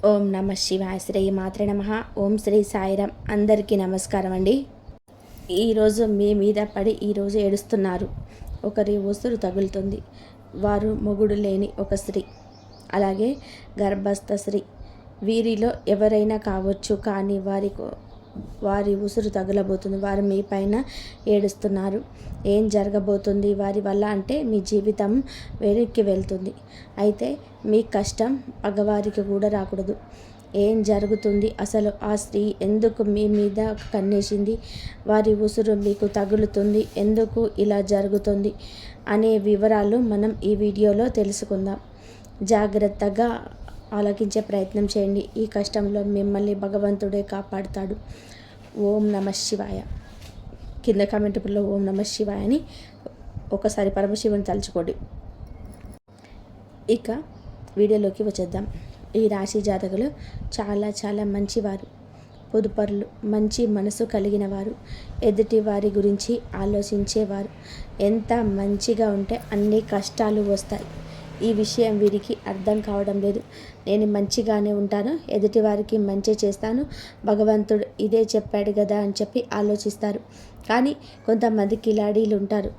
ఓం నమ శివాయ. శ్రీ మాత్రే నమ. ఓం శ్రీ సాయిరామ్. అందరికీ నమస్కారం అండి. ఈరోజు మీ మీద పడి ఈరోజు ఏడుస్తున్నారు. ఒకరి ఉసురు తగులుతుంది. వారు మొగుడు లేని ఒక స్త్రీ, అలాగే గర్భస్థ స్త్రీ. వీరిలో ఎవరైనా కావచ్చు, కానీ వారి ఉసురు తగలబోతుంది. వారు మీ పైన ఏడుస్తున్నారు. ఏం జరగబోతుంది వారి వల్ల అంటే మీ జీవితం వెనక్కి వెళ్తుంది. అయితే మీ కష్టం పగవారికి కూడా రాకూడదు. ఏం జరుగుతుంది అసలు? ఆ స్త్రీ ఎందుకు మీ మీద కన్నేసింది? వారి ఉసురు మీకు తగులుతుంది ఎందుకు ఇలా జరుగుతుంది అనే వివరాలు మనం ఈ వీడియోలో తెలుసుకుందాం. జాగ్రత్తగా ఆలకించే ప్రయత్నం చేయండి. ఈ కష్టంలో మిమ్మల్ని భగవంతుడే కాపాడుతాడు. ఓం నమ శివాయ. కింద కామెంట్లో ఓం నమ శివాయ అని ఒకసారి పరమశివుని తలుచుకోండి. ఇక వీడియోలోకి వచ్చేద్దాం. ఈ రాశి జాతకులు చాలా మంచివారు, పొదుపరులు, మంచి మనసు కలిగిన వారు, ఎదుటి వారి గురించి ఆలోచించేవారు. ఎంత మంచిగా ఉంటే అన్ని కష్టాలు వస్తాయి. ఈ విషయం వీరికి అర్థం కావడం లేదు. నేను మంచిగానే ఉంటాను, ఎదుటి వారికి మంచి చేస్తాను, భగవంతుడు ఇదే చెప్పాడు కదా అని చెప్పి ఆలోచిస్తారు. కానీ కొంతమంది కిలాడీలు ఉంటారు.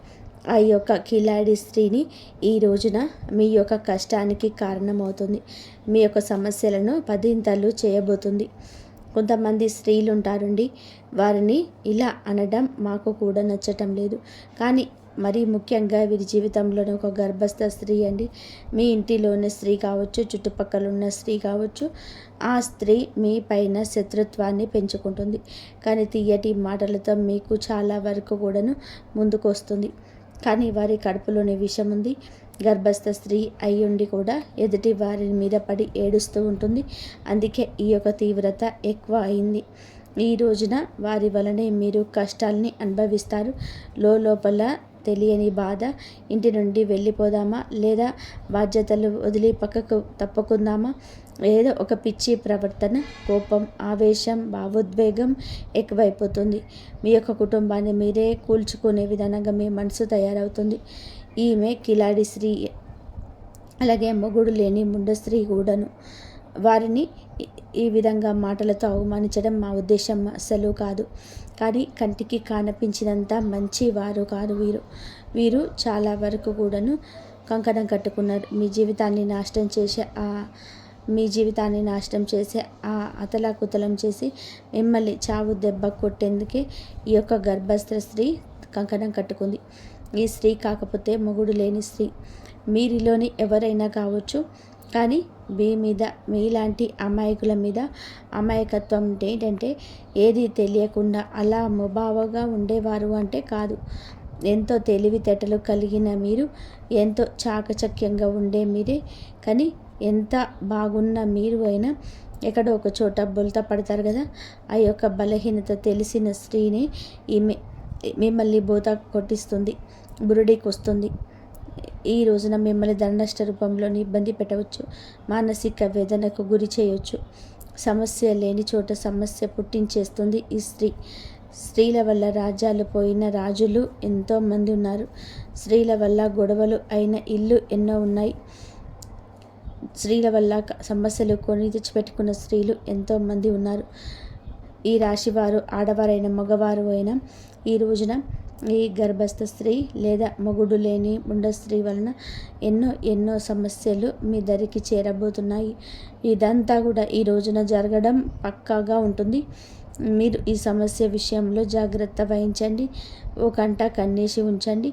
ఆ యొక్క కిలాడి స్త్రీని ఈ రోజున మీ యొక్క కష్టానికి కారణమవుతుంది. మీ యొక్క సమస్యలను పదింతలు చేయబోతుంది. కొంతమంది స్త్రీలు ఉంటారండి, వారిని ఇలా అనడం మాకు కూడా నచ్చటం లేదు. కానీ మరీ ముఖ్యంగా వీరి జీవితంలోనే ఒక గర్భస్థ స్త్రీ అండి. మీ ఇంటిలోని స్త్రీ కావచ్చు, చుట్టుపక్కల ఉన్న స్త్రీ కావచ్చు, ఆ స్త్రీ మీ పైన శత్రుత్వాన్ని పెంచుకుంటుంది. కానీ తీయటి మాటలతో మీకు చాలా వరకు కూడాను ముందుకు వస్తుంది. కానీ వారి కడుపులోని విషం ఉంది. గర్భస్థ స్త్రీ అయ్యుండి కూడా ఎదుటి వారి మీద పడి ఏడుస్తూ ఉంటుంది. అందుకే ఈ యొక్క తీవ్రత ఎక్కువ అయింది. ఈ రోజున వారి వలనే మీరు కష్టాలని అనుభవిస్తారు. లోపల తెలియని బాధ. ఇంటి నుండి వెళ్ళిపోదామా, లేదా బాధ్యతలు వదిలి పక్కకు తప్పుకుందామా, ఏదో ఒక పిచ్చి ప్రవర్తన, కోపం, ఆవేశం, భావోద్వేగం ఎక్కువైపోతుంది. మీ యొక్క కుటుంబాన్ని మీరే కూల్చుకునే విధానంగా మీ మనసు తయారవుతుంది. ఈమె కిలాడి స్త్రీ, అలాగే మొగుడు లేని ముండ స్త్రీ కూడాను. వారిని ఈ విధంగా మాటలతో అవమానించడం మా ఉద్దేశం అస్సలు కాదు. కానీ కంటికి కానపించినంత మంచి వారు కాదు వీరు చాలా వరకు కూడాను కంకణం కట్టుకున్నారు. మీ జీవితాన్ని నాశనం చేసే ఆ అతలాకుతలం చేసి మిమ్మల్ని చావు దెబ్బ కొట్టేందుకే ఈ యొక్క గర్భస్థ స్త్రీ కంకణం కట్టుకుంది. ఈ స్త్రీ కాకపోతే మొగుడు లేని స్త్రీ. మీరిలోని ఎవరైనా కావచ్చు, కానీ మీలాంటి అమాయకుల మీద అమాయకత్వం ఏంటంటే ఏది తెలియకుండా అలా ముభావగా ఉండేవారు అంటే కాదు. ఎంతో తెలివితేటలు కలిగిన మీరు, ఎంతో చాకచక్యంగా ఉండే మీరే, కానీ ఎంత బాగున్న మీరు అయినా ఎక్కడో ఒక చోట బొల్తా పడతారు కదా. ఆ యొక్క బలహీనత తెలిసిన స్త్రీని మిమ్మల్ని బోత కొట్టిస్తుంది, బురుడికి వస్తుంది. ఈ రోజున మిమ్మల్ని దండష్ట రూపంలో ఇబ్బంది పెట్టవచ్చు, మానసిక వేదనకు గురి చేయవచ్చు. సమస్య లేని చోట సమస్య పుట్టించేస్తుంది ఈ స్త్రీ. స్త్రీల వల్ల రాజ్యాలు పోయిన రాజులు ఎంతోమంది ఉన్నారు. స్త్రీల వల్ల గొడవలు అయిన ఇల్లు ఎన్నో ఉన్నాయి. స్త్రీల వల్ల సమస్యలు కొని తెచ్చిపెట్టుకున్న స్త్రీలు ఎంతోమంది ఉన్నారు. ఈ రాశివారు, ఆడవారైన మగవారు అయినా ఈ రోజున ఈ గర్భస్థ స్త్రీ లేదా మొగుడు లేని ముండ స్త్రీ వలన ఎన్నో సమస్యలు మీ దరికి చేరబోతున్నాయి. ఇదంతా కూడా ఈ రోజున జరగడం పక్కాగా ఉంటుంది. మీరు ఈ సమస్య విషయంలో జాగ్రత్త వహించండి. ఓ కంట కన్నేసి ఉంచండి.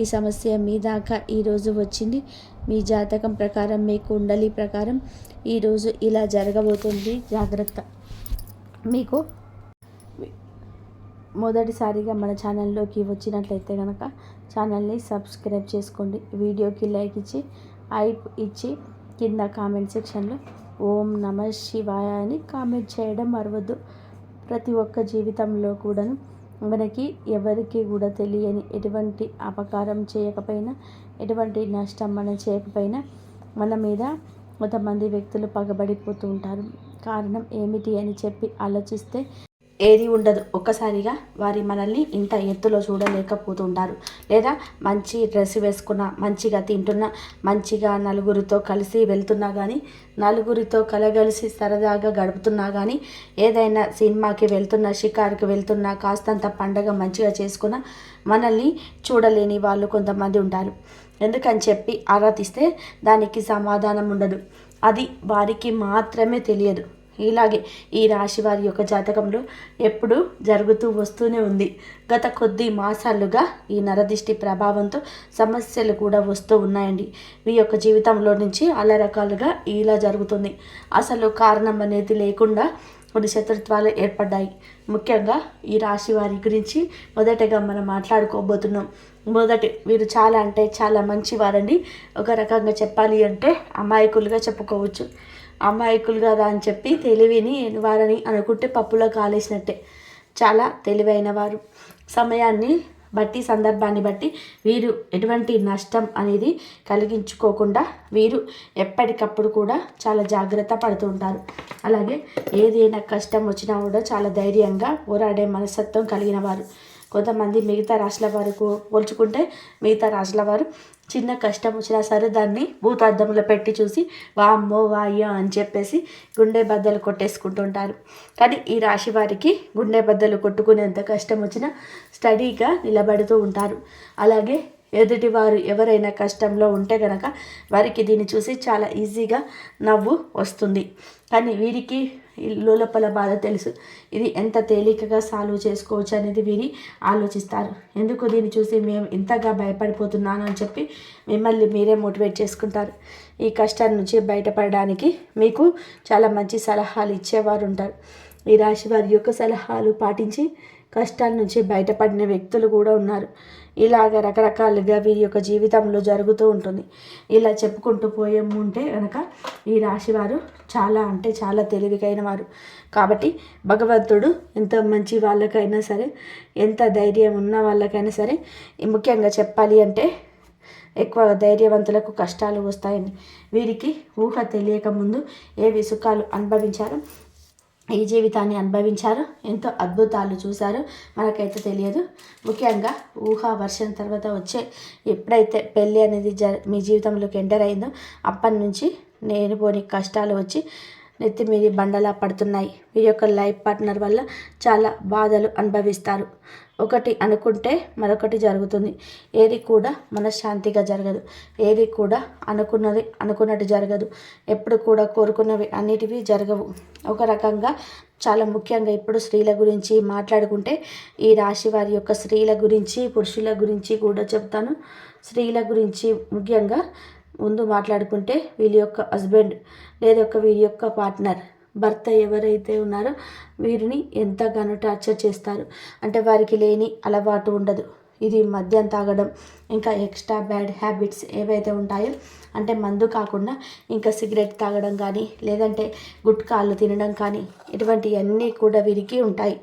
ఈ సమస్య మీ దాకా ఈరోజు వచ్చింది. మీ జాతకం ప్రకారం, మీ కుండలి ప్రకారం ఈరోజు ఇలా జరగబోతుంది. జాగ్రత్త. మీకు మొదటిసారిగా మన ఛానల్లోకి వచ్చినట్లయితే కనుక ఛానల్ని సబ్స్క్రైబ్ చేసుకోండి. వీడియోకి లైక్ ఇచ్చి కింద కామెంట్ సెక్షన్లో ఓం నమ శివాయ అని కామెంట్ చేయడం మరవద్దు. ప్రతి ఒక్క జీవితంలో కూడాను మనకి ఎవరికి కూడా తెలియని ఎటువంటి అపకారం చేయకపోయినా, ఎటువంటి నష్టం మనం చేయకపోయినా మన మీద కొంతమంది వ్యక్తులు పగబడిపోతూ ఉంటారు. కారణం ఏమిటి అని చెప్పి ఆలోచిస్తే ఏది ఉండదు. ఒక్కసారిగా వారి మనల్ని ఇంత ఎత్తులో చూడలేకపోతుంటారు. లేదా మంచి డ్రెస్ వేసుకున్న, మంచిగా తింటున్నా, మంచిగా నలుగురితో కలిసి వెళ్తున్నా కానీ, నలుగురితో కలగలిసి సరదాగా గడుపుతున్నా కానీ, ఏదైనా సినిమాకి వెళ్తున్నా, షికారుకి వెళ్తున్నా, కాస్తంత పండగ మంచిగా చేసుకున్న మనల్ని చూడలేని వాళ్ళు కొంతమంది ఉంటారు. ఎందుకని చెప్పి ఆరా తీస్తే దానికి సమాధానం ఉండదు. అది వారికి మాత్రమే తెలియదు. ఇలాగే ఈ రాశి వారి యొక్క జాతకంలో ఎప్పుడు జరుగుతూ వస్తూనే ఉంది. గత కొద్ది మాసాలుగా ఈ నరదిష్టి ప్రభావంతో సమస్యలు కూడా వస్తూ ఉన్నాయండి. మీ యొక్క జీవితంలో నుంచి అలా రకాలుగా ఇలా జరుగుతుంది. అసలు కారణం అనేది లేకుండా కొన్ని శత్రుత్వాలు ఏర్పడ్డాయి. ముఖ్యంగా ఈ రాశి వారి గురించి మొదటగా మనం మాట్లాడుకోబోతున్నాం. వీరు చాలా అంటే చాలా మంచివారండి. ఒక రకంగా చెప్పాలి అంటే అమాయకులుగా చెప్పుకోవచ్చు. అమాయకులు కదా అని చెప్పి తెలివిని వారని అనుకుంటే పప్పులో కాలేసినట్టే. చాలా తెలివైన వారు. సమయాన్ని బట్టి, సందర్భాన్ని బట్టి వీరు ఎటువంటి నష్టం అనేది కలిగించుకోకుండా వీరు ఎప్పటికప్పుడు కూడా చాలా జాగ్రత్త పడుతూ ఉంటారు. అలాగే ఏదైనా కష్టం వచ్చినా కూడా చాలా ధైర్యంగా పోరాడే మనస్తత్వం కలిగిన వారు. కొంతమంది మిగతా రాశుల వారికి పోల్చుకుంటే మిగతా రాశుల వారు చిన్న కష్టం వచ్చినా సరే దాన్ని భూతార్థంలో పెట్టి చూసి వామ్మో వాయ్యో అని చెప్పేసి గుండె బద్దలు కొట్టేసుకుంటుంటారు. కానీ ఈ రాశి వారికి గుండె బద్దలు కొట్టుకునేంత కష్టం వచ్చినా స్టడీగా నిలబడుతూ ఉంటారు. అలాగే ఎదుటివారు ఎవరైనా కష్టంలో ఉంటే కనుక వారికి దీన్ని చూసి చాలా ఈజీగా నవ్వు వస్తుంది. కానీ వీరికి లోపల బాధ తెలుసు. ఇది ఎంత తేలికగా సాల్వ్ చేసుకోవచ్చు అనేది వీరి ఆలోచిస్తారు. ఎందుకు దీన్ని చూసి మేము ఇంతగా భయపడిపోతున్నాను అని చెప్పి మిమ్మల్ని మీరే మోటివేట్ చేసుకుంటారు. ఈ కష్టాల నుంచి బయటపడడానికి మీకు చాలా మంచి సలహాలు ఇచ్చేవారు ఉంటారు. ఈ రాశి వారి యొక్క సలహాలు పాటించి కష్టాల నుంచి బయటపడిన వ్యక్తులు కూడా ఉన్నారు. ఇలాగ రకరకాలుగా వీరి యొక్క జీవితంలో జరుగుతూ ఉంటుంది. ఇలా చెప్పుకుంటూ పోయే ఉంటే కనుక ఈ రాశివారు చాలా అంటే చాలా తెలివికైన వారు. కాబట్టి భగవంతుడు ఎంత మంచి వాళ్ళకైనా సరే, ఎంత ధైర్యం ఉన్న వాళ్ళకైనా సరే, ముఖ్యంగా చెప్పాలి అంటే ఎక్కువ ధైర్యవంతులకు కష్టాలు వస్తాయని వీరికి ఊహ తెలియక ముందు ఏవి సుఖాలు అనుభవించారో, ఈ జీవితాన్ని అనుభవించారు, ఎంతో అద్భుతాలు చూశారు మనకైతే తెలియదు. ముఖ్యంగా ఊహా వర్షం తర్వాత వచ్చే ఎప్పుడైతే పెళ్ళి అనేది మీ జీవితంలోకి ఎంటర్ అయిందో అప్పటి నుంచి నేను పోని కష్టాలు వచ్చి నెత్తి మీది బండలా పడుతున్నాయి. వీరి యొక్క లైఫ్ పార్ట్నర్ వల్ల చాలా బాధలు అనుభవిస్తారు. ఒకటి అనుకుంటే మరొకటి జరుగుతుంది. ఏది కూడా మనశ్శాంతిగా జరగదు. ఏది కూడా అనుకున్నట్టు జరగదు. ఎప్పుడు కూడా కోరుకున్నవి అన్నిటివి జరగవు. ఒక రకంగా చాలా ముఖ్యంగా ఇప్పుడు స్త్రీల గురించి మాట్లాడుకుంటే ఈ రాశి వారి యొక్క స్త్రీల గురించి, పురుషుల గురించి కూడా చెప్తాను. స్త్రీల గురించి ముఖ్యంగా ముందు మాట్లాడుకుంటే వీళ్ళ యొక్క హస్బెండ్ లేదా వీరి యొక్క పార్ట్నర్, భర్త ఎవరైతే ఉన్నారో వీరిని ఎంతగానో టార్చర్ చేస్తారు. అంటే వారికి లేని అలవాటు ఉండదు. ఇది మద్యం తాగడం, ఇంకా ఎక్స్ట్రా బ్యాడ్ హ్యాబిట్స్ ఏవైతే ఉంటాయో, అంటే మందు కాకుండా ఇంకా సిగరెట్ తాగడం కానీ, లేదంటే గుట్కాలు తినడం కానీ, ఇటువంటివన్నీ కూడా వీరికి ఉంటాయి.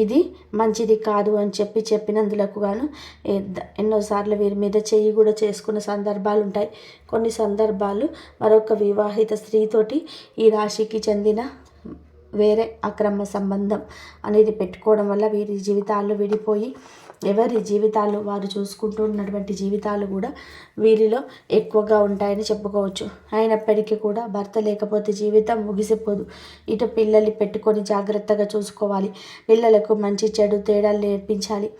ఇది మంచిది కాదు అని చెప్పినందులకు గాను ఎన్నోసార్లు వీరి మీద చెయ్యి కూడా చేసుకున్న సందర్భాలు ఉంటాయి. కొన్ని సందర్భాలు మరొక వివాహిత స్త్రీతోటి ఈ రాశికి చెందిన వేరే అక్రమ సంబంధం అనేది పెట్టుకోవడం వల్ల వీరి జీవితాలు విడిపోయి ఎవరి జీవితాలు వారు చూసుకుంటూ ఉన్నటువంటి జీవితాలు కూడా వీరిలో ఎక్కువగా ఉంటాయని చెప్పుకోవచ్చు. అయినప్పటికీ కూడా భర్త లేకపోతే జీవితం ముగిసిపోదు. ఇటు పిల్లల్ని పెట్టుకొని జాగ్రత్తగా చూసుకోవాలి. పిల్లలకు మంచి చెడు తేడాలు నేర్పించాలి.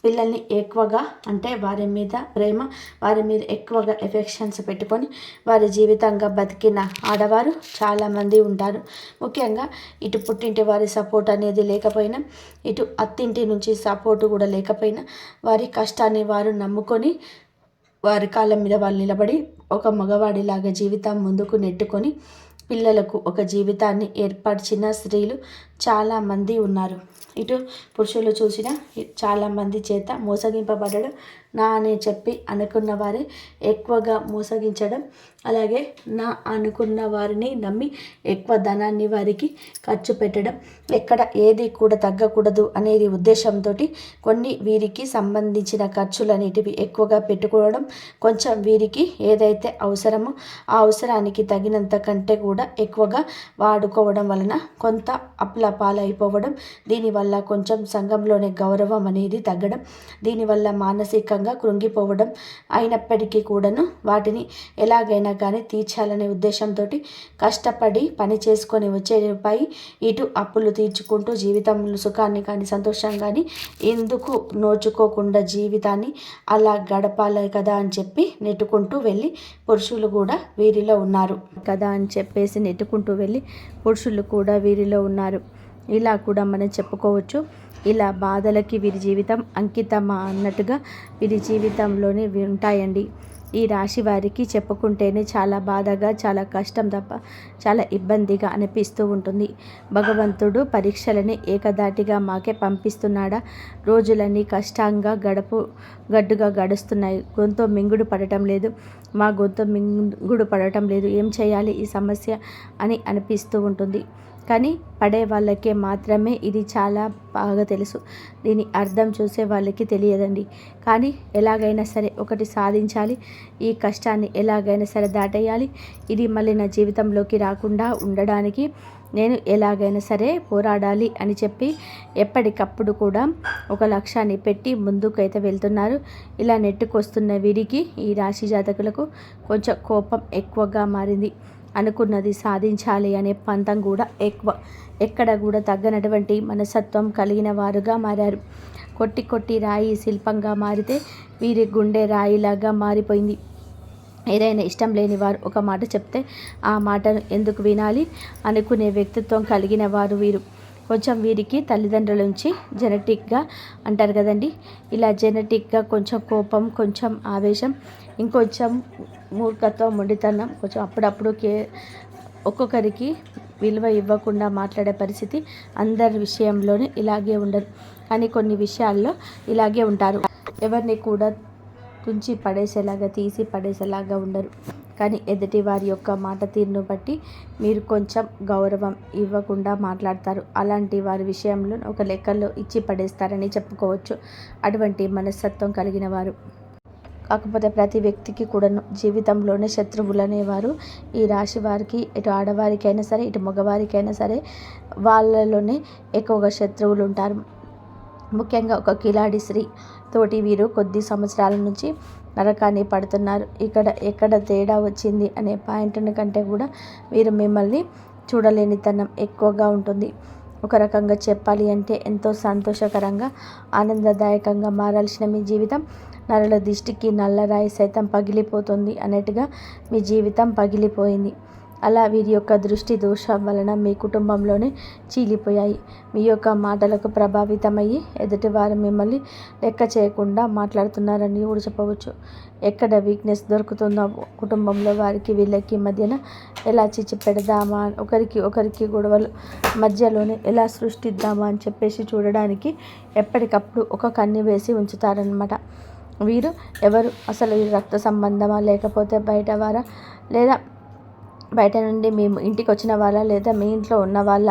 పిల్లల్ని ఎక్కువగా అంటే వారి మీద ప్రేమ, వారి మీద ఎక్కువగా ఎఫెక్షన్స్ పెట్టుకొని వారి జీవితంగా బతికిన ఆడవారు చాలామంది ఉంటారు. ముఖ్యంగా ఇటు పుట్టింటి వారి సపోర్ట్ అనేది లేకపోయినా, ఇటు అత్తింటి నుంచి సపోర్టు కూడా లేకపోయినా, వారి కష్టాన్ని వారు నమ్ముకొని వారి కాళ్ళ మీద వాళ్ళు నిలబడి ఒక మగవాడిలాగా జీవితం ముందుకు నెట్టుకొని పిల్లలకు ఒక జీవితాన్ని ఏర్పరిచిన స్త్రీలు చాలామంది ఉన్నారు. ఇటు పురుషులు చూసిన చాలామంది చేత మోసగింపబడడం, నా అని చెప్పి అనుకున్న వారే ఎక్కువగా మోసగించడం, అలాగే నా అనుకున్న వారిని నమ్మి ఎక్కువ ధనాన్ని వారికి ఖర్చు పెట్టడం, ఎక్కడ ఏది కూడా తగ్గకూడదు అనేది ఉద్దేశంతో కొన్ని వీరికి సంబంధించిన ఖర్చులన్నిటివి ఎక్కువగా పెట్టుకోవడం, కొంచెం వీరికి ఏదైతే అవసరమో ఆ అవసరానికి తగినంత కంటే కూడా ఎక్కువగా వాడుకోవడం వలన కొంత అప్ల అప్పుల పాలైపోవడం, దీనివల్ల కొంచెం సంఘంలోనే గౌరవం అనేది తగ్గడం, దీనివల్ల మానసికంగా కృంగిపోవడం, అయినప్పటికీ కూడాను వాటిని ఎలాగైనా కానీ తీర్చాలనే ఉద్దేశంతో కష్టపడి పని చేసుకొని వచ్చే రూపాయి ఇటు అప్పులు తీర్చుకుంటూ జీవితంలో సుఖాన్ని కానీ సంతోషం కానీ ఎందుకు నోచుకోకుండా జీవితాన్ని అలా గడపాలి కదా అని చెప్పి నెట్టుకుంటూ వెళ్ళి పురుషులు కూడా వీరిలో ఉన్నారు కదా అని చెప్పేసి నెట్టుకుంటూ వెళ్ళి పురుషులు కూడా వీరిలో ఉన్నారు. ఇలా కూడా మనం చెప్పుకోవచ్చు. ఇలా బాధలకి వీరి జీవితం అంకితమా అన్నట్టుగా వీరి జీవితంలోనే ఉంటాయండి. ఈ రాశి వారికి చెప్పుకుంటేనే చాలా బాధగా, చాలా కష్టం తప్ప చాలా ఇబ్బందిగా అనిపిస్తూ ఉంటుంది. భగవంతుడు పరీక్షలని ఏకదాటిగా మాకే పంపిస్తున్నాడా? రోజులన్నీ కష్టంగా గడ్డుగా గడుస్తున్నాయి. గొంతు మింగుడు పడటం లేదు, మా గొంతు మింగుడు పడటం లేదు, ఏం చేయాలి ఈ సమస్య అని అనిపిస్తూ ఉంటుంది. కానీ పడే వాళ్ళకే మాత్రమే ఇది చాలా బాగా తెలుసు. దీని అర్థం చూసే వాళ్ళకి తెలియదండి. కానీ ఎలాగైనా సరే ఒకటి సాధించాలి, ఈ కష్టాన్ని ఎలాగైనా సరే దాటేయాలి, ఇది మళ్ళీ నా జీవితంలోకి రాకుండా ఉండడానికి నేను ఎలాగైనా సరే పోరాడాలి అని చెప్పి ఎప్పటికప్పుడు కూడా ఒక లక్ష్యాన్ని పెట్టి ముందుకైతే వెళ్తున్నారు. ఇలా నెట్టుకొస్తున్న వీరికి, ఈ రాశి జాతకులకు కొంచెం కోపం ఎక్కువగా మారింది. అనుకున్నది సాధించాలి అనే పంతం కూడా ఎక్కువ. ఎక్కడ కూడా తగ్గనటువంటి మనస్తత్వం కలిగిన వారుగా మారారు. కొట్టి రాయి శిల్పంగా మారితే వీరి గుండె రాయిలాగా మారిపోయింది. ఏదైనా ఇష్టం లేని వారు ఒక మాట చెప్తే ఆ మాటను ఎందుకు వినాలి అనుకునే వ్యక్తిత్వం కలిగిన వారు వీరు. కొంచెం వీరికి తల్లిదండ్రుల నుంచి జెనెటిక్గా అంటారు కదండి, ఇలా జెనెటిక్గా కొంచెం కోపం, కొంచెం ఆవేశం, ఇంకొంచెం మూర్ఖత్వం, మొండితనం, కొంచెం అప్పుడప్పుడు ఒక్కొక్కరికి విలువ ఇవ్వకుండా మాట్లాడే పరిస్థితి అందరి విషయంలోనే ఇలాగే ఉండరు. కానీ కొన్ని విషయాల్లో ఇలాగే ఉంటారు. ఎవరిని కూడా తుంచి పడేసేలాగా, తీసి పడేసేలాగా ఉండరు. కానీ ఎదుటి వారి యొక్క మాట తీరును బట్టి మీరు కొంచెం గౌరవం ఇవ్వకుండా మాట్లాడతారు. అలాంటి వారి విషయంలో ఒక లెక్కల్లో ఇచ్చి పడేస్తారని చెప్పుకోవచ్చు. అటువంటి మనస్తత్వం కలిగిన వారు. కాకపోతే ప్రతి వ్యక్తికి కూడాను జీవితంలోనే శత్రువులు అనేవారు ఈ రాశి వారికి, ఇటు ఆడవారికైనా సరే ఇటు మగవారికైనా సరే వాళ్ళలోనే ఎక్కువగా శత్రువులు ఉంటారు. ముఖ్యంగా ఒక కిలాడి స్త్రీ తోటి వీరు కొద్ది సంవత్సరాల నుంచి నరకాన్ని పడుతున్నారు. ఎక్కడ తేడా వచ్చింది అనే పాయింట్ని కంటే కూడా వీరు మిమ్మల్ని చూడలేనితనం ఎక్కువగా ఉంటుంది. ఒక రకంగా చెప్పాలి అంటే ఎంతో సంతోషకరంగా, ఆనందదాయకంగా మారాల్సిన మీ జీవితం నరుల దిష్టికి నల్లరాయి సైతం పగిలిపోతుంది అన్నట్టుగా మీ జీవితం పగిలిపోయింది. అలా వీరి యొక్క దృష్టి దోషం వలన మీ కుటుంబంలోనే చీలిపోయాయి. మీ యొక్క మాటలకు ప్రభావితమయ్యి ఎదుటివారు మిమ్మల్ని లెక్క చేయకుండా మాట్లాడుతున్నారని కూడా చెప్పవచ్చు. ఎక్కడ వీక్నెస్ దొరుకుతుందో కుటుంబంలో వారికి వీళ్ళకి మధ్యన ఎలా చిచ్చు పెడదామా, ఒకరికి గొడవలు మధ్యలోనే ఎలా సృష్టిద్దామా అని చెప్పేసి చూడడానికి ఎప్పటికప్పుడు ఒక కన్ను వేసి ఉంచుతారనమాట. వీరు ఎవరు, అసలు వీరు రక్త సంబంధమా, లేకపోతే బయట వారా, లేదా బయట నుండి మేము ఇంటికి వచ్చిన వాళ్ళ, లేదా మీ ఇంట్లో ఉన్న వాళ్ళ,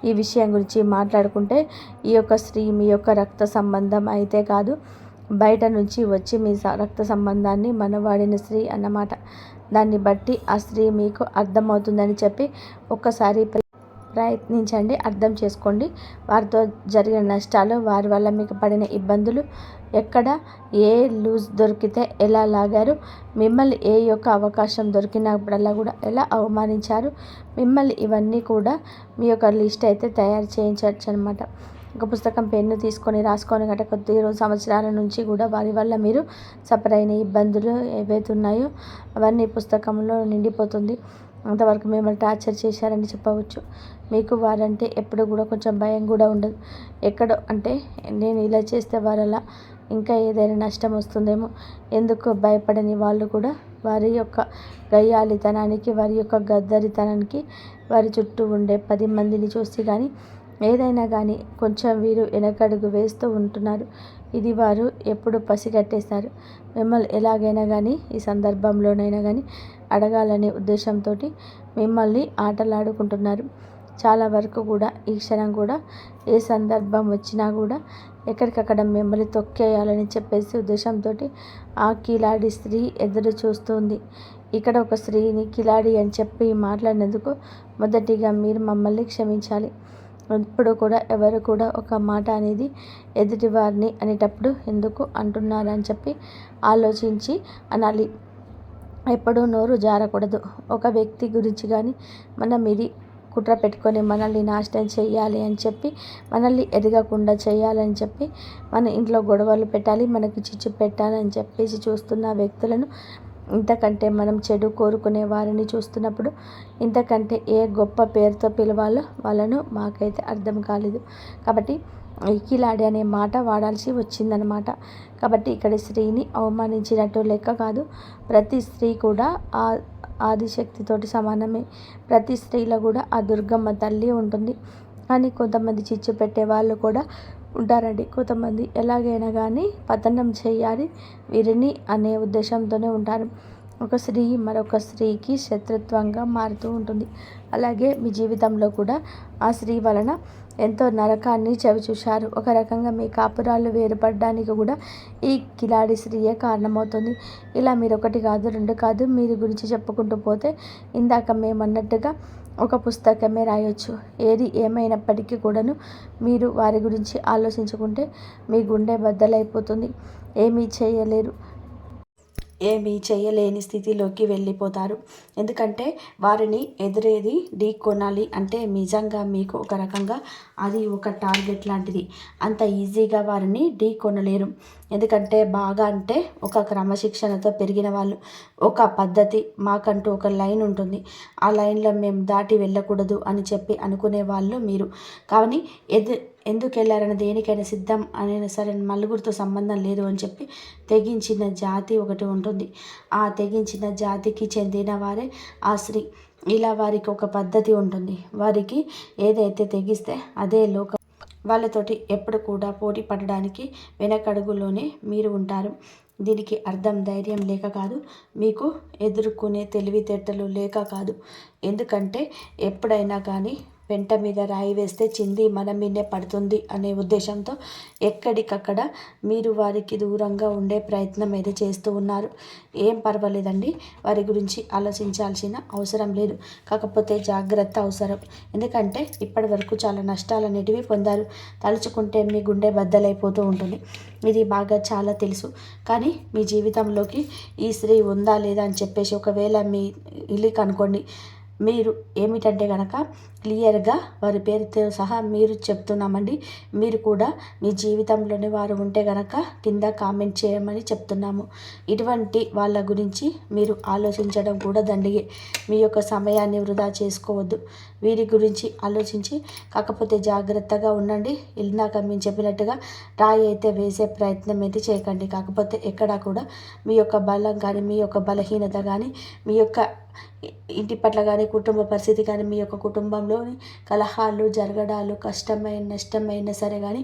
ఈ విషయం గురించి మాట్లాడుకుంటే ఈ యొక్క స్త్రీ మీ యొక్క రక్త సంబంధం అయితే కాదు, బయట నుంచి వచ్చి మీ రక్త సంబంధాన్ని మనవాడిన స్త్రీ అన్నమాట. దాన్ని బట్టి ఆ స్త్రీ మీకు అర్థమవుతుందని చెప్పి ఒక్కసారి ప్రయత్నించండి, అర్థం చేసుకోండి. వారితో జరిగిన నష్టాలు, వారి వల్ల మీకు పడిన ఇబ్బందులు, ఎక్కడ ఏ లూజ్ దొరికితే ఎలా లాగారు, మిమ్మల్ని ఏ యొక్క అవకాశం దొరికినప్పుడల్లా కూడా ఎలా అవమానించారు, మిమ్మల్ని ఇవన్నీ కూడా మీ యొక్క లిస్ట్ అయితే తయారు చేయించవచ్చు అనమాట. ఒక పుస్తకం, పెన్ను తీసుకొని రాసుకొని గట్ట కొద్ది సంవత్సరాల నుంచి కూడా వారి వల్ల మీరు సఫర్ అయిన ఇబ్బందులు ఏవైతే ఉన్నాయో అవన్నీ పుస్తకంలో నిండిపోతుంది. అంతవరకు మిమ్మల్ని టార్చర్ చేశారని చెప్పవచ్చు. మీకు వారంటే ఎప్పుడు కూడా కొంచెం భయం కూడా ఉండదు. ఎక్కడో అంటే నేను ఇలా చేస్తే వారలా ఇంకా ఏదైనా నష్టం వస్తుందేమో, ఎందుకు భయపడని వాళ్ళు కూడా వారి యొక్క గయ్యాలితనానికి, వారి యొక్క గద్దరితనానికి, వారి చుట్టూ ఉండే 10 మందిని చూసి కానీ ఏదైనా కానీ కొంచెం వీరు వెనకడుగు వేస్తూ ఉంటున్నారు. ఇది వారు ఎప్పుడు పసిగట్టేస్తారు. మిమ్మల్ని ఎలాగైనా కానీ ఈ సందర్భంలోనైనా కానీ అడగాలనే ఉద్దేశంతో మిమ్మల్ని ఆటలాడుకుంటున్నారు. చాలా వరకు కూడా ఈ క్షణం కూడా ఏ సందర్భం వచ్చినా కూడా ఎక్కడికక్కడ మిమ్మల్ని తొక్కేయాలని చెప్పేసి ఉద్దేశంతో ఆ కిలాడి స్త్రీ ఎదురు చూస్తుంది. ఇక్కడ ఒక స్త్రీని కిలాడి అని చెప్పి మాట్లాడినందుకు మొదటిగా మీరు మమ్మల్ని క్షమించాలి. ఇప్పుడు కూడా ఎవరు కూడా ఒక మాట అనేది ఎదుటివారిని అనేటప్పుడు ఎందుకు అంటున్నారని చెప్పి ఆలోచించి అనాలి. ఎప్పుడూ నోరు జారకూడదు. ఒక వ్యక్తి గురించి కానీ మనం ఇది కుట్ర పెట్టుకొని మనల్ని నాశనం చేయాలి అని చెప్పి, మనల్ని ఎదగకుండా చేయాలని చెప్పి, మన ఇంట్లో గొడవలు పెట్టాలి, మనకి చిచ్చు పెట్టాలని చెప్పేసి చూస్తున్న వ్యక్తులను, ఇంతకంటే మనం చెడు కోరుకునే వారిని చూస్తున్నప్పుడు ఇంతకంటే ఏ గొప్ప పేరుతో పిలవాలో వాళ్ళను మాకైతే అర్థం కాలేదు. కాబట్టి కిలాడి అనే మాట వాడాల్సి వచ్చిందనమాట. కాబట్టి ఇక్కడ స్త్రీని అవమానించినట్టు లెక్క కాదు. ప్రతి స్త్రీ కూడా ఆ ఆదిశక్తితోటి సమానమే. ప్రతి స్త్రీలో కూడా ఆ దుర్గమ్మ తల్లి ఉంటుంది. కానీ కొంతమంది చిచ్చు పెట్టే వాళ్ళు కూడా ఉంటారండి. కొంతమంది ఎలాగైనా కానీ పతనం చేయాలి వీరిని అనే ఉద్దేశంతోనే ఉంటారు. ఒక స్త్రీ మరొక స్త్రీకి శత్రుత్వంగా మారుతూ ఉంటుంది. అలాగే మీ జీవితంలో కూడా ఆ స్త్రీ వలన ఎంతో నరకాన్ని చవిచూశారు. ఒక రకంగా మీ కాపురాలు వేరుపడడానికి కూడా ఈ కిలాడి స్త్రీయే కారణమవుతుంది. ఇలా మీరు ఒకటి కాదు, రెండు కాదు, మీరు గురించి చెప్పుకుంటూ పోతే ఇందాక మేమన్నట్టుగా ఒక పుస్తకమే రాయొచ్చు. ఏది ఏమైనప్పటికీ కూడాను మీరు వారి గురించి ఆలోచించుకుంటే మీ గుండె బద్దలైపోతుంది. ఏమీ చేయలేరు. ఏమీ చేయలేని స్థితిలోకి వెళ్ళిపోతారు. ఎందుకంటే వారిని ఎదురేది ఢీ కొనాలి అంటే నిజంగా మీకు ఒక రకంగా అది ఒక టార్గెట్ లాంటిది. అంత ఈజీగా వారిని ఢీ కొనలేరు. ఎందుకంటే బాగా అంటే ఒక క్రమశిక్షణతో పెరిగిన వాళ్ళు, ఒక పద్ధతి, మాకంటూ ఒక లైన్ ఉంటుంది, ఆ లైన్లో మేము దాటి వెళ్ళకూడదు అని చెప్పి అనుకునే వాళ్ళు మీరు. కానీ ఎందుకు వెళ్ళారని దేనికైనా సిద్ధం అయినా సరే నలుగురితో సంబంధం లేదు అని చెప్పి తెగించిన జాతి ఒకటి ఉంటుంది. ఆ తెగించిన జాతికి చెందిన వారే ఆ స్త్రీ. ఇలా వారికి ఒక పద్ధతి ఉంటుంది. వారికి ఏదైతే తెగిస్తే అదే లోకం. వాళ్ళతోటి ఎప్పుడు కూడా పోటీ పడడానికి వెనకడుగులోనే మీరు ఉంటారు. దీనికి అర్థం ధైర్యం లేక కాదు, మీకు ఎదుర్కొనే తెలివితేటలు లేక కాదు. ఎందుకంటే ఎప్పుడైనా కానీ పెంట మీద రాయి వేస్తే చింది మన మీదే పడుతుంది అనే ఉద్దేశంతో ఎక్కడికక్కడ మీరు వారికి దూరంగా ఉండే ప్రయత్నం అయితే చేస్తూ ఉన్నారు. ఏం పర్వాలేదండి, వారి గురించి ఆలోచించాల్సిన అవసరం లేదు. కాకపోతే జాగ్రత్త అవసరం. ఎందుకంటే ఇప్పటి వరకు చాలా నష్టాలు అనేటివి పొందారు. తలుచుకుంటే మీ గుండె బద్దలైపోతూ ఉంటుంది. ఇది బాగా చాలా తెలుసు. కానీ మీ జీవితంలోకి ఈ స్త్రీ ఉందా లేదా అని చెప్పేసి ఒకవేళ మీ ఇల్లు కనుక్కోండి. మీరు ఏమిటంటే కనుక క్లియర్గా వారి పేరుతో సహా మీరు చెప్తున్నామండి. మీరు కూడా మీ జీవితంలోనే వారు ఉంటే కనుక కింద కామెంట్ చేయమని చెప్తున్నాము. ఇటువంటి వాళ్ళ గురించి మీరు ఆలోచించడం కూడా దండిగే. మీ యొక్క సమయాన్ని వృధా చేసుకోవద్దు. వీరి గురించి ఆలోచించి కాకపోతే జాగ్రత్తగా ఉండండి. ఇందాక మేము చెప్పినట్టుగా రాయి అయితే వేసే ప్రయత్నం అయితే చేయకండి. కాకపోతే ఎక్కడా కూడా మీ యొక్క బలం కానీ, మీ యొక్క బలహీనత కానీ, మీ యొక్క ఇంటి పట్ల కానీ, కుటుంబ పరిస్థితి కానీ, మీ యొక్క కుటుంబంలోని కలహాలు జరగడాలు కష్టమైన నష్టమైనా సరే కానీ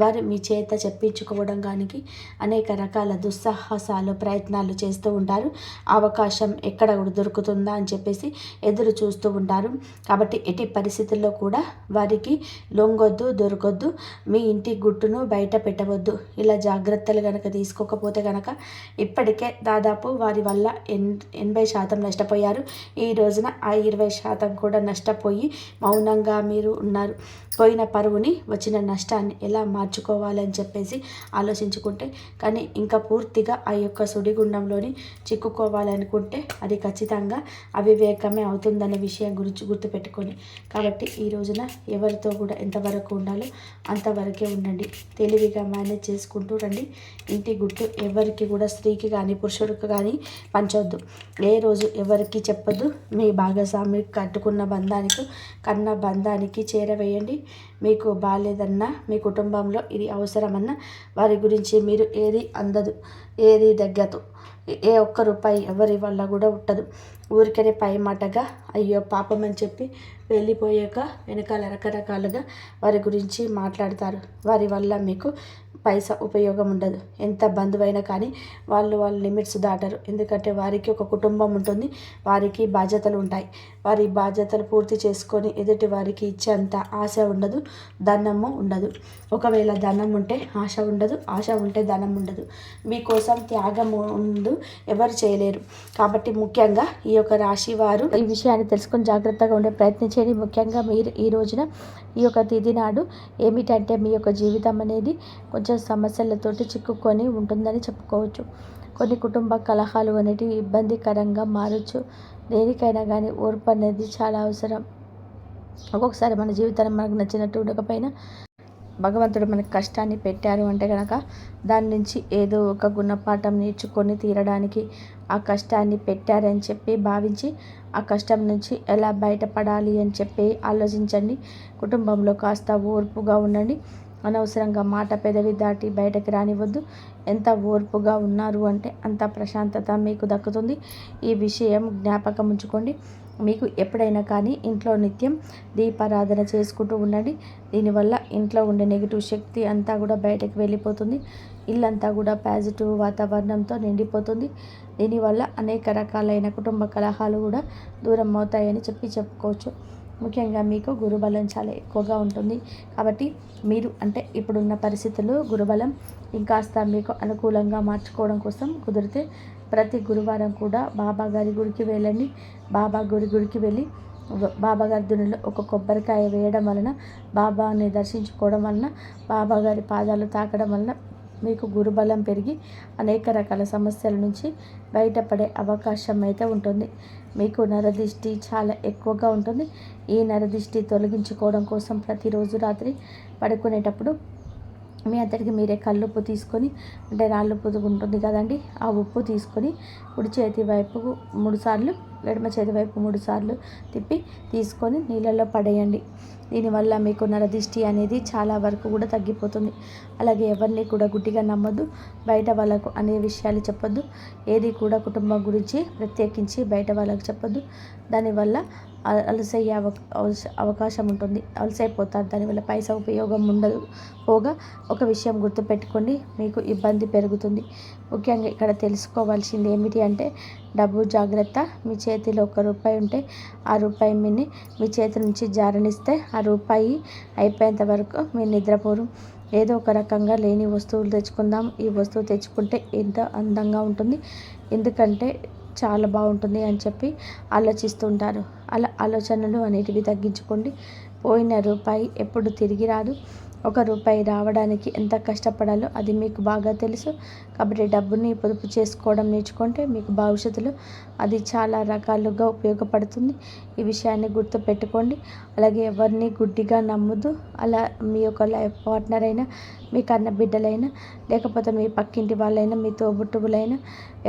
వారు మీ చేత చెప్పించుకోవడం కానీ అనేక రకాల దుస్సాహసాలు ప్రయత్నాలు చేస్తూ ఉంటారు. అవకాశం ఎక్కడ దొరుకుతుందా అని చెప్పేసి ఎదురు చూస్తూ ఉంటారు. కాబట్టి ఎట్టి పరిస్థితుల్లో కూడా వారికి లొంగొద్దు, దొరకొద్దు. మీ ఇంటి గుట్టును బయట పెట్టవద్దు. ఇలా జాగ్రత్తలు కనుక తీసుకోకపోతే కనుక ఇప్పటికే దాదాపు వారి వల్ల 80% నష్టపోయారు. ఈ రోజున ఆ 20% కూడా నష్టపోయి మౌనంగా మీరు ఉన్నారు. పోయిన పరువుని, వచ్చిన నష్టాన్ని ఎలా మార్చుకోవాలని చెప్పేసి ఆలోచించుకుంటే, కానీ ఇంకా పూర్తిగా ఆ యొక్క సుడిగుండంలోని చిక్కుకోవాలనుకుంటే అది ఖచ్చితంగా అవివేకమే అవుతుందనే విషయం గురించి గుర్తుపెట్టుకొని, కాబట్టి ఈ రోజున ఎవరితో కూడా ఎంతవరకు ఉండాలో అంతవరకే ఉండండి. తెలివిగా మేనేజ్ చేసుకుంటూ రండి. ఇంటి గుట్టు ఎవరికి కూడా స్త్రీకి కానీ పురుషుడికి కానీ పంచవద్దు. ఏ రోజు ఎవరికి చెప్పొద్దు. మీ భాగస్వామి కట్టుకున్న బంధానికి, కన్న బంధానికి చేరవేయండి. మీకు బాలేదన్నా, మీ కుటుంబంలో ఇది అవసరమన్నా వారి గురించి మీరు ఏది అందదు, ఏది దగ్గదు, ఏ ఒక్క రూపాయి ఎవరి వల్ల కూడా ఉట్టదు. ఊరికనే పై మాటగా అయ్యో పాపం అని చెప్పి వెళ్ళిపోయాక వెనకాల రకరకాలుగా వారి గురించి మాట్లాడతారు. వారి వల్ల మీకు పైసా ఉపయోగం ఉండదు. ఎంత బంధువైనా కానీ వాళ్ళ లిమిట్స్ దాటరు. ఎందుకంటే వారికి ఒక కుటుంబం ఉంటుంది, వారికి బాధ్యతలు ఉంటాయి. వారి బాధ్యతలు పూర్తి చేసుకొని ఎదుటి వారికి ఇచ్చేంత ఆశ ఉండదు, ధనము ఉండదు. ఒకవేళ ధనం ఉంటే ఆశ ఉండదు, ఆశ ఉంటే ధనం ఉండదు. మీకోసం త్యాగం ముందు ఎవరు చేయలేరు. కాబట్టి ముఖ్యంగా ఈ యొక్క రాశి వారు ఈ విషయాన్ని తెలుసుకొని జాగ్రత్తగా ఉండే ప్రయత్నం చేయండి. ముఖ్యంగా మీరు ఈ రోజున ఈ యొక్క తిథి నాడు ఏమిటంటే మీ యొక్క జీవితం అనేది కొంచెం సమస్యలతోటి చిక్కుకొని ఉంటుందని చెప్పుకోవచ్చు. కొన్ని కుటుంబ కలహాలు అనేటివి ఇబ్బందికరంగా మారచ్చు. దేనికైనా కానీ ఓర్పు అనేది చాలా అవసరం. ఒక్కొక్కసారి మన జీవితాన్ని మనకు నచ్చినట్టు ఉండకపోయినా భగవంతుడు మనకు కష్టాన్ని పెట్టారు అంటే కనుక దాని నుంచి ఏదో ఒక గుణపాఠం నేర్చుకొని తీరడానికి ఆ కష్టాన్ని పెట్టారని చెప్పి భావించి ఆ కష్టం నుంచి ఎలా బయటపడాలి అని చెప్పి ఆలోచించండి. కుటుంబంలో కాస్త ఓర్పుగా ఉండండి. అనవసరంగా మాట పెదవి దాటి బయటకు రానివ్వద్దు. ఎంత ఓర్పుగా ఉన్నారు అంటే అంత ప్రశాంతత మీకు దక్కుతుంది. ఈ విషయం జ్ఞాపకం ఉంచుకోండి. మీకు ఎప్పుడైనా కానీ ఇంట్లో నిత్యం దీపారాధన చేసుకుంటూ ఉండండి. దీనివల్ల ఇంట్లో ఉండే నెగిటివ్ శక్తి అంతా కూడా బయటకు వెళ్ళిపోతుంది. ఇల్లంతా కూడా పాజిటివ్ వాతావరణంతో నిండిపోతుంది. దీనివల్ల అనేక రకాలైన కుటుంబ కలహాలు కూడా దూరం అవుతాయని చెప్పుకోవచ్చు. ముఖ్యంగా మీకు గురుబలం చాలా ఎక్కువగా ఉంటుంది. కాబట్టి మీరు అంటే ఇప్పుడున్న పరిస్థితుల్లో గురుబలం ఇంకాస్త మీకు అనుకూలంగా మార్చుకోవడం కోసం కుదిరితే ప్రతి గురువారం కూడా బాబా గారి గుడికి వెళ్ళండి. బాబా గుడికి వెళ్ళి బాబా గారి దునిలో ఒక కొబ్బరికాయ వేయడం వలన, బాబాని దర్శించుకోవడం వలన, బాబా గారి పాదాలు తాకడం వలన మీకు గురుబలం పెరిగి అనేక రకాల సమస్యల నుంచి బయటపడే అవకాశం అయితే ఉంటుంది. మీకు నరదిష్టి చాలా ఎక్కువగా ఉంటుంది. ఈ నరదిష్టి తొలగించుకోవడం కోసం ప్రతిరోజు రాత్రి పడుకునేటప్పుడు మీ అంతటికి మీరే కల్లుప్పు తీసుకొని, అంటే రాళ్ళుప్పు ఉంటుంది కదండి, ఆ ఉప్పు తీసుకొని కుడి చేతి వైపు 3 సార్లు, ఎడమ చేతి వైపు 3 సార్లు తిప్పి తీసుకొని నీళ్ళల్లో పడేయండి. దీనివల్ల మీకు నరదిష్టి అనేది చాలా వరకు కూడా తగ్గిపోతుంది. అలాగే ఎవరిని కూడా గుడ్డిగా నమ్మొద్దు. బయట వాళ్ళకు అనే విషయాలు చెప్పొద్దు. ఏది కూడా కుటుంబం గురించి ప్రత్యేకించి బయట వాళ్ళకు చెప్పొద్దు. దానివల్ల అలసయ్యే అవకాశం ఉంటుంది. అలసైపోతారు. దానివల్ల పైసా ఉపయోగం ఉండదు. పోగా ఒక విషయం గుర్తుపెట్టుకోండి, మీకు ఇబ్బంది పెరుగుతుంది. ముఖ్యంగా ఇక్కడ తెలుసుకోవాల్సింది ఏమిటి అంటే డబ్బు జాగ్రత్త. మీ చేతిలో ₹1 ఉంటే ఆ రూపాయిని మీ చేతి నుంచి జారనిస్తే ఆ రూపాయి అయిపోయేంత వరకు మీరు నిద్రపోరు. ఏదో ఒక రకంగా లేని వస్తువులు తెచ్చుకుందాం, ఈ వస్తువు తెచ్చుకుంటే ఎంత అందంగా ఉంటుంది, ఎందుకంటే చాలా బాగుంటుంది అని చెప్పి ఆలోచిస్తుంటారు. అలా ఆలోచనలు అనేటివి తగ్గించుకోండి. పోయిన రూపాయి ఎప్పుడు తిరిగి రాదు. ₹1 రావడానికి ఎంత కష్టపడాలో అది మీకు బాగా తెలుసు. కాబట్టి డబ్బుని పొదుపు చేసుకోవడం నేర్చుకుంటే మీకు భవిష్యత్తులో అది చాలా రకాలుగా ఉపయోగపడుతుంది. ఈ విషయాన్ని గుర్తుపెట్టుకోండి. అలాగే ఎవరిని గుడ్డిగా నమ్మొద్దు. అలా మీ యొక్క లైఫ్ పార్ట్నర్ అయినా, మీ కన్న బిడ్డలైనా, లేకపోతే మీ పక్కింటి వాళ్ళైనా, మీ తోబుట్టువులైనా,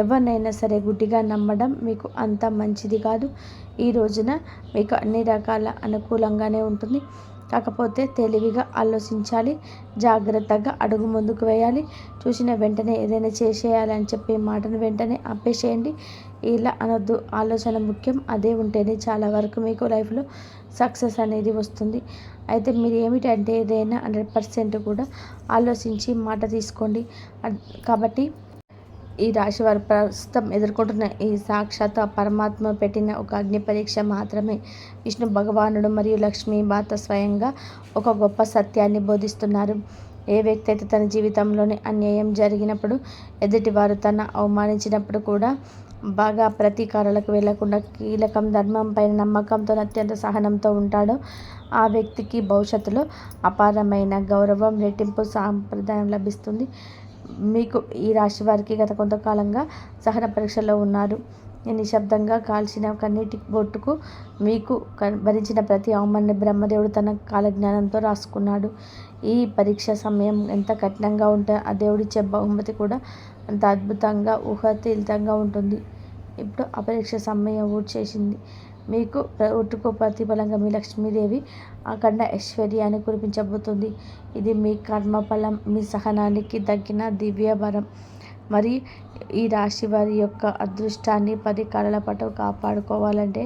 ఎవరినైనా సరే గుడ్డిగా నమ్మడం మీకు అంత మంచిది కాదు. ఈ రోజున మీకు అన్ని రకాల అనుకూలంగానే ఉంటుంది. కాకపోతే తెలివిగా ఆలోచించాలి. జాగ్రత్తగా అడుగు ముందుకు వేయాలి. చూసిన వెంటనే ఏదైనా చేసేయాలని చెప్పి మాటను వెంటనే ఆపేసేయండి. ఇలా అనొద్దు. ఆలోచన ముఖ్యం. అదే ఉంటేనే చాలా వరకు మీకు లైఫ్లో సక్సెస్ అనేది వస్తుంది. అయితే మీరు ఏమిటంటే ఏదైనా 100% కూడా ఆలోచించి మాట తీసుకోండి. కాబట్టి ఈ రాశి వారు ప్రస్తుతం ఎదుర్కొంటున్న ఈ సాక్షాత్ పరమాత్మ పెట్టిన ఒక అగ్ని పరీక్ష మాత్రమే. విష్ణు భగవానుడు మరియు లక్ష్మీ మాత స్వయంగా ఒక గొప్ప సత్యాన్ని బోధిస్తున్నారు. ఏ వ్యక్తి అయితే తన జీవితంలోని అన్యాయం జరిగినప్పుడు, ఎదుటివారు తన అవమానించినప్పుడు కూడా బాగా ప్రతీకారాలకు వెళ్లకుండా కీలకం ధర్మం పైన నమ్మకంతో అత్యంత సహనంతో ఉంటాడో ఆ వ్యక్తికి భవిష్యత్తులో అపారమైన గౌరవం, రెట్టింపు సాంప్రదాయం లభిస్తుంది. మీకు ఈ రాశి వారికి గత కొంతకాలంగా సహన పరీక్షలో ఉన్నారు. నిశ్శబ్దంగా కాల్చిన కన్నీటి బొట్టుకు మీకు భరించిన ప్రతి అవమానాన్ని బ్రహ్మదేవుడు తన కాలజ్ఞానంతో రాసుకున్నాడు. ఈ పరీక్ష సమయం ఎంత కఠినంగా ఉంటే ఆ దేవుడిచ్చే బహుమతి కూడా అంత అద్భుతంగా ఊహాతీతంగా ఉంటుంది. ఇప్పుడు ఆ పరీక్ష సమయం ఊడ్చేసింది. మీకు ఒట్టుకు ప్రతిఫలంగా మీ లక్ష్మీదేవి అఖండ ఐశ్వర్యాన్ని కురిపించబోతుంది. ఇది మీ కర్మఫలం, మీ సహనానికి తగ్గిన దివ్య వరం. మరి ఈ రాశి వారి యొక్క అదృష్టాన్ని 10 కాలాల పాటు కాపాడుకోవాలంటే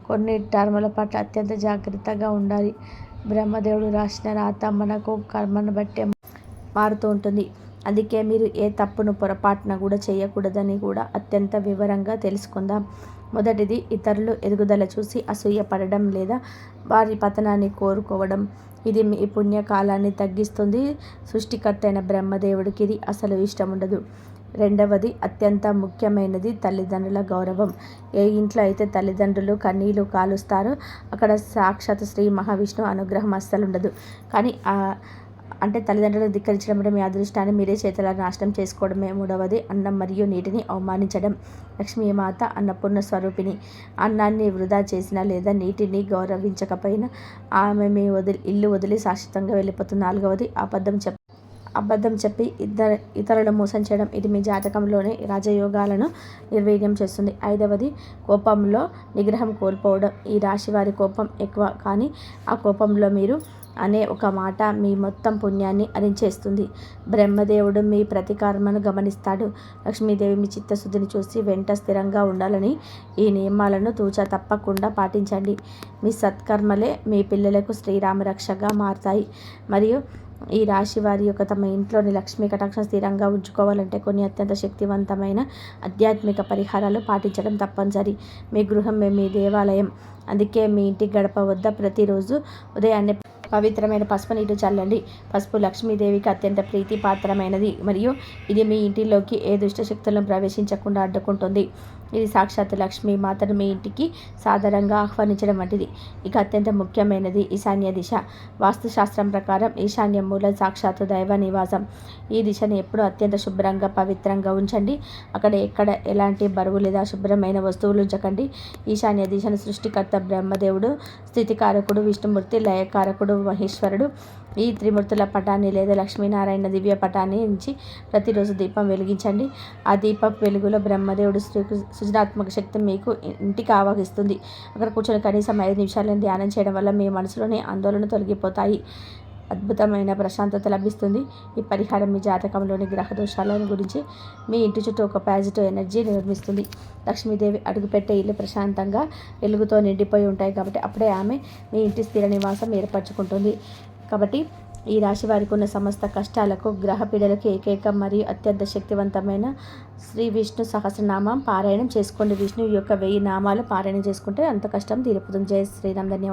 కొన్ని టర్ముల పట్ల అత్యంత జాగ్రత్తగా ఉండాలి. బ్రహ్మదేవుడు రాసిన రాత మనకు కర్మను బట్టే మారుతూ ఉంటుంది. అందుకే మీరు ఏ తప్పును పొరపాటున కూడా చేయకూడదని కూడా అత్యంత వివరంగా తెలుసుకుందాం. మొదటిది, ఇతరులు ఎదుగుదల చూసి అసూయపడడం లేదా వారి పతనాన్ని కోరుకోవడం. ఇది మీ పుణ్యకాలాన్ని తగ్గిస్తుంది. సృష్టికర్త అయిన బ్రహ్మదేవుడికి ఇది అసలు ఇష్టం ఉండదు. రెండవది అత్యంత ముఖ్యమైనది తల్లిదండ్రుల గౌరవం. ఏ ఇంట్లో అయితే తల్లిదండ్రులు కన్నీళ్లు కాలుస్తారో అక్కడ సాక్షాత్ శ్రీ మహావిష్ణువు అనుగ్రహం అస్సలు ఉండదు. కానీ అంటే తల్లిదండ్రులను ధిక్కరించడం అంటే మీ అదృష్టాన్ని మీరే చేతులారా నాశనం చేసుకోవడమే. మూడవది అన్నం మరియు నీటిని అవమానించడం. లక్ష్మీమాత అన్నపూర్ణ స్వరూపిణి. అన్నాన్ని వృధా చేసినా లేదా నీటిని గౌరవించకపోయినా ఆమె మీ ఇల్లు వదిలి శాశ్వతంగా వెళ్ళిపోతుంది. నాలుగవది అబద్ధం చెప్పి ఇతరులను మోసం చేయడం. ఇది మీ జాతకంలోనే రాజయోగాలను నిర్వీర్యం చేస్తుంది. ఐదవది కోపంలో నిగ్రహం కోల్పోవడం. ఈ రాశి వారి కోపం ఎక్కువ, కానీ ఆ కోపంలో మీరు అనే ఒక మాట మీ మొత్తం పుణ్యాన్ని హరించేస్తుంది. బ్రహ్మదేవుడు మీ ప్రతి కర్మను గమనిస్తాడు. లక్ష్మీదేవి మీ చిత్తశుద్ధిని చూసి వెంట స్థిరంగా ఉండాలని ఈ నియమాలను తూచా తప్పకుండా పాటించండి. మీ సత్కర్మలే మీ పిల్లలకు శ్రీరామరక్షగా మారతాయి. మరియు ఈ రాశి వారి యొక్క తమ ఇంట్లోని లక్ష్మీ కటాక్షం స్థిరంగా ఉంచుకోవాలంటే కొన్ని అత్యంత శక్తివంతమైన ఆధ్యాత్మిక పరిహారాలు పాటించడం తప్పనిసరి. మీ గృహం మీ దేవాలయం. అందుకే మీ ఇంటి గడప వద్ద ప్రతిరోజు ఉదయాన్నే పవిత్రమైన పసుపు నీరు చల్లండి. పసుపు లక్ష్మీదేవికి అత్యంత ప్రీతిపాత్రమైనది మరియు ఇది మీ ఇంటిలోకి ఏ దుష్ట శక్తులను ప్రవేశించకుండా అడ్డుకుంటుంది. ఇది సాక్షాత్ లక్ష్మీ మాతను మీ ఇంటికి సాదరంగా ఆహ్వానించడం వంటిది. ఇక అత్యంత ముఖ్యమైనది ఈశాన్య దిశ. వాస్తుశాస్త్రం ప్రకారం ఈశాన్య మూల సాక్షాత్తు దైవ నివాసం. ఈ దిశను ఎప్పుడూ అత్యంత శుభ్రంగా పవిత్రంగా ఉంచండి. అక్కడ ఎక్కడ ఎలాంటి బరువు లేదా శుభ్రమైన వస్తువులు ఉంచకండి. ఈశాన్య దిశను సృష్టికర్త బ్రహ్మదేవుడు, స్థితికారకుడు విష్ణుమూర్తి, లయకారకుడు మహేశ్వరుడు ఈ త్రిమూర్తుల పటాన్ని లేదా లక్ష్మీనారాయణ దివ్య పటాన్ని నుంచి ప్రతిరోజు దీపం వెలిగించండి. ఆ దీపపు వెలుగులో బ్రహ్మదేవుడు సృజనాత్మక శక్తి మీకు ఇంటికి ఆవాహిస్తుంది. అక్కడ కూర్చొని కనీసం 5 నిమిషాలను ధ్యానం చేయడం వల్ల మీ మనసులోని ఆందోళన తొలగిపోతాయి. అద్భుతమైన ప్రశాంతత లభిస్తుంది. ఈ పరిహారం మీ జాతకంలోని గ్రహ దోషాలను గురించి మీ ఇంటి చుట్టూ ఒక పాజిటివ్ ఎనర్జీ నిర్మిస్తుంది. లక్ష్మీదేవి అడుగుపెట్టే ఇల్లు ప్రశాంతంగా వెలుగుతో నిండిపోయి ఉంటాయి కాబట్టి అప్పుడే ఆమె మీ ఇంటి స్థిర నివాసం ఏర్పరచుకుంటుంది. కాబట్టి ఈ రాశి వారికి ఉన్న సమస్త కష్టాలకు, గ్రహ పీడలకు ఏకైక మరియు అత్యంత శక్తివంతమైన శ్రీ విష్ణు సహస్రనామం పారాయణం చేసుకోండి. విష్ణువు యొక్క 1000 నామాలు పారాయణం చేసుకుంటే అంత కష్టం తీరిపోతుంది. జై శ్రీరామ్. ధన్యవాదాలు.